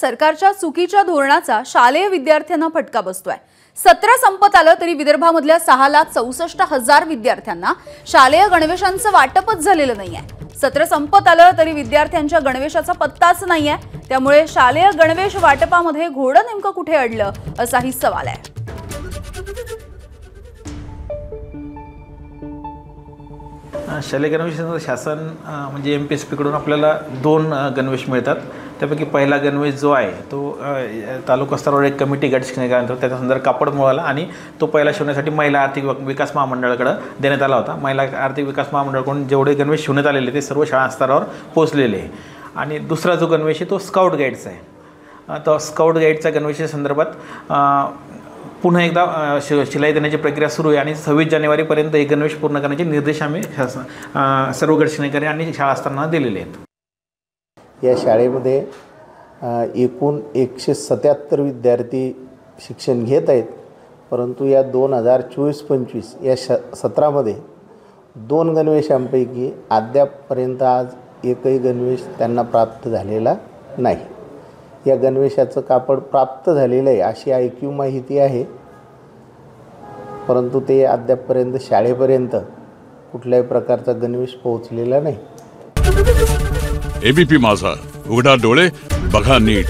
सरकारच्या चुकीच्या धोरणाचा शालेय विद्यार्थ्यांना फटका बसतोय। सत्र संपत आलं तरी विदर्भामधल्या 6,64,000 विद्यार्थ्यांना शालेय गणवेशांचं वाटपच झालेलं नाहीये। सत्र संपत आलं तरी विद्यार्थ्यांच्या गणवेशाचा पत्ताच नाहीये। त्यामुळे शालेय गणवेश वाटपामध्ये घोडं नेमकं कुठे अडलं असाही सवाल आहे। शालेय गणवेश शासन म्हणजे MPSP कडून आपल्याला 2 गणवेश मिळतात। त्यापैकी पहिला गणवेश जो आहे तो तालुका स्तरावर एक कमिटी गट केल्यानंतर त्याच्या संदर्भात कापड मिळाला आणि तो पहिला शिवण्यासाठी महिला आर्थिक विकास महामंडळाकडे देण्यात आला होता। महिला आर्थिक विकास महामंडळाकडून जेवढे गणवेश शिवण्यात आलेले ते सर्व शाळा स्तरावर पोहोचलेले आहे। आणि दुसरा जो गणवेश आहे तो स्काउट गाईडचा आहे। तो स्काउट गाईडच्या गणवेशाच्या संदर्भात पुन्हा एकदा शिलाई देण्याची प्रक्रिया सुरू आहे आणि 26 जानेवारीपर्यंत हे गणवेश पूर्ण करण्याचे निर्देश आम्ही सर्व गट शिक्षणाधिकारी आणि शाळा असताना दिलेले आहेत। या शाळेमध्ये एकूण 177 विद्यार्थी शिक्षण घेत आहेत, परंतु या 2024-25 या सत्रामध्ये 2 गणवेशांपैकी अद्यापपर्यंत आज एकही गणवेश त्यांना प्राप्त झालेला नाही। या गणवेशाचं कापड प्राप्त झालेलं आहे अशी ऐकीव माहिती आहे, परंतु ते अद्यापपर्यंत शाळेपर्यंत कुठल्याही प्रकारचा गणवेश पोहोचलेला नाही। ABP माझा, उघडा डोळे बघा नीट।